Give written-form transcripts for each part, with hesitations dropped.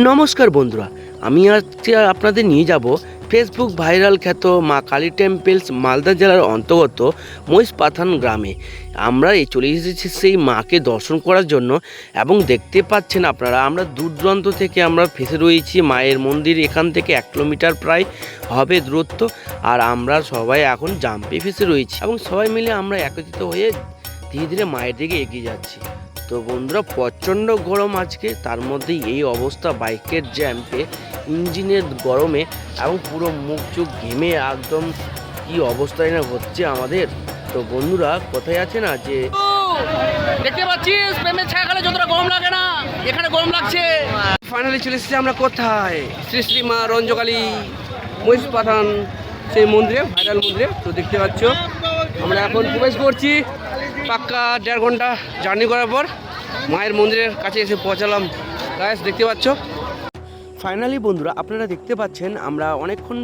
নমস্কার বন্ধুরা, আমি আজকে আপনাদের নিয়ে যাব ফেসবুক ভাইরাল খ্যাত মা কালী টেম্পলস মালদা জেলার অন্তর্গত মহিষপাথান গ্রামে। আমরা চলে এসেছি সেই মাকে দর্শন করার জন্য এবং দেখতে পাচ্ছেন আপনারা আমরা দূর দূরান্ত থেকে আমরা ফেসে রয়েছি মায়ের মন্দির। এখান থেকে 1 কিলোমিটার প্রায় হবে দূরত্ব। আর আমরা সবাই এখন জাম্পে ফেসে রয়েছি এবং সবাই মিলে আমরা একত্রিত হয়ে ধীরে ধীরে মায়ের দিকে এগিয়ে যাচ্ছি। তো বন্ধুরা, প্রচণ্ড গরম আজকে, তার মধ্যেই এই অবস্থা বাইকের জ্যাম্পে, ইঞ্জিনের গরমে এবং পুরো মুখ চোখ ঘেমে একদম কি অবস্থায় না হচ্ছে আমাদের। তো বন্ধুরা, কোথায় আছে না যে দেখতে পাচ্ছিস প্রেমের ছায়াখালে যতটা গরম লাগে না, এখানে গরম লাগছে। ফাইনালি চলে এসেছি আমরা কোথায়, শ্রী শ্রী মা রঞ্জকালী মহিষপাথান সেই মন্দিরে, ভাইরাল মন্দিরে। তো দেখতে পাচ্ছ আমরা এখন প্রবেশ করছি। পাক্কা 1.5 ঘন্টা জার্নি করার পর মায়ের মন্দিরের কাছে এসে পৌঁছালাম। গাইস দেখতে পাচ্ছ ফাইনালি বন্ধুরা, আপনারা দেখতে পাচ্ছেন আমরা অনেকক্ষণ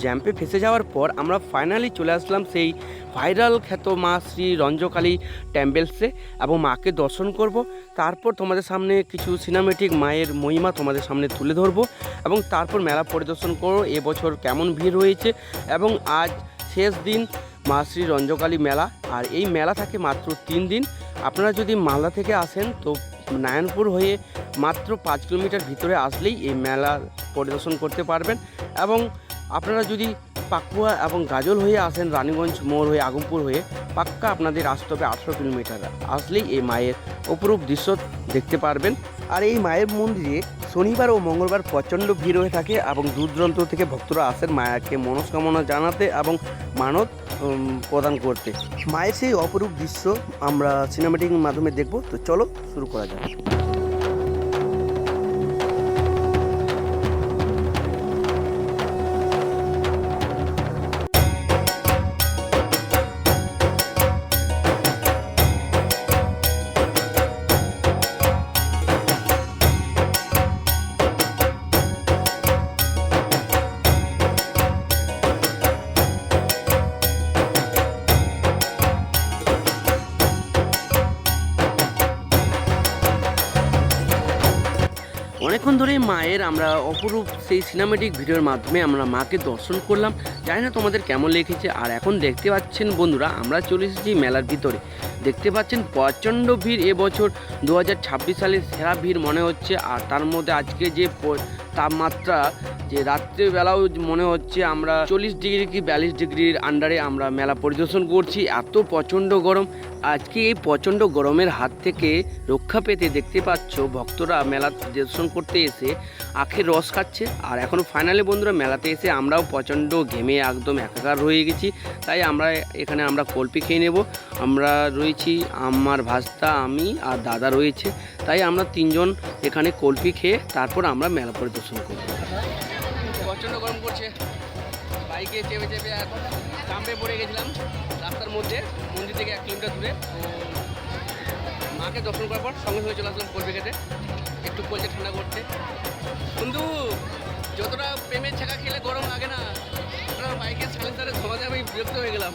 জ্যাম্পে ফেসে যাওয়ার পর আমরা ফাইনালি চলে আসলাম সেই ভাইরাল খ্যাত মা শ্রী রঞ্জকালী টেম্পলসে এবং মাকে দর্শন করব। তারপর তোমাদের সামনে কিছু সিনেমেটিক মায়ের মহিমা তোমাদের সামনে তুলে ধরবো এবং তারপর মেলা পরিদর্শন করো এবছর কেমন ভিড় হয়েছে। এবং আজ শেষ দিন মা শ্রী রঞ্জকালী মেলা, আর এই মেলা থাকে মাত্র 3 দিন। আপনারা যদি মালদা থেকে আসেন তো নারায়ণপুর হয়ে মাত্র 5 কিলোমিটার ভিতরে আসলেই এই মেলা পরিদর্শন করতে পারবেন। এবং আপনারা যদি পাকুয়া এবং গাজল হয়ে আসেন, রানীগঞ্জ মোড় হয়ে আগমপুর হয়ে, পাক্কা আপনাদের আসতে হবে 18 কিলোমিটার। আসলেই এই মায়ের অপরূপ দৃশ্য দেখতে পারবেন। আর এই মায়ের মন্দিরে শনিবার ও মঙ্গলবার প্রচণ্ড ভিড় হয়ে থাকে এবং দূর দূরান্ত থেকে ভক্তরা আসেন মায়াকে মনস্কামনা জানাতে এবং মানত প্রদান করতে। মায়ের সেই অপরূপ দৃশ্য আমরা সিনেমেটিকের মাধ্যমে দেখব। তো চলো শুরু করা যাক। অনেকক্ষণ ধরে মায়ের আমরা অপরূপ সেই সিনেমেটিক ভিডিওর মাধ্যমে আমরা মাকে দর্শন করলাম। জানি না তোমাদের কেমন লেগেছে। আর এখন দেখতে পাচ্ছেন বন্ধুরা, আমরা চলে এসেছি মেলার ভিতরে। দেখতে পাচ্ছেন প্রচণ্ড ভিড়, এবছর 2026 সালের সেরা ভিড় মনে হচ্ছে। আর তার মধ্যে আজকে যে তাপমাত্রা, যে রাত্রেবেলাও মনে হচ্ছে আমরা 40 ডিগ্রি কি 42 ডিগ্রির আন্ডারে আমরা মেলা পরিদর্শন করছি। এত প্রচণ্ড গরম। আজকে এই প্রচণ্ড গরমের হাত থেকে রক্ষা পেতে দেখতে পাচ্ছ ভক্তরা মেলা দর্শন করতে এসে আখের রস খাচ্ছে। আর এখন ফাইনালি বন্ধুরা মেলাতে এসে আমরাও প্রচণ্ড ঘেমে একদম একাকার হয়ে গেছি। তাই আমরা এখানে আমরা কলপি খেয়ে নেব। আমরা রয়েছি, আমার ভাস্তা, আমি আর দাদা রয়েছে। তাই আমরা 3 জন এখানে কলপি খেয়ে তারপর আমরা মেলা পরিদর্শন করব। প্রচণ্ড গরম করছে, বাইকে চেপে চেপে জাম্পে পড়ে গেছিলাম রাস্তার মধ্যে, মন্দির থেকে 1 কিলোমিটার দূরে। তো মাকে দর্শন করার পর সঙ্গে সঙ্গে চলে আসলাম কলপি খেতে, একটু কলচে ঠান্ডা করতে। বন্ধু, যতটা প্রেমের ছাকা খেলে গরম লাগে না, আপনার বাইকের সাইলেন্সারে ধোঁয়াতে আমি বিরক্ত হয়ে গেলাম।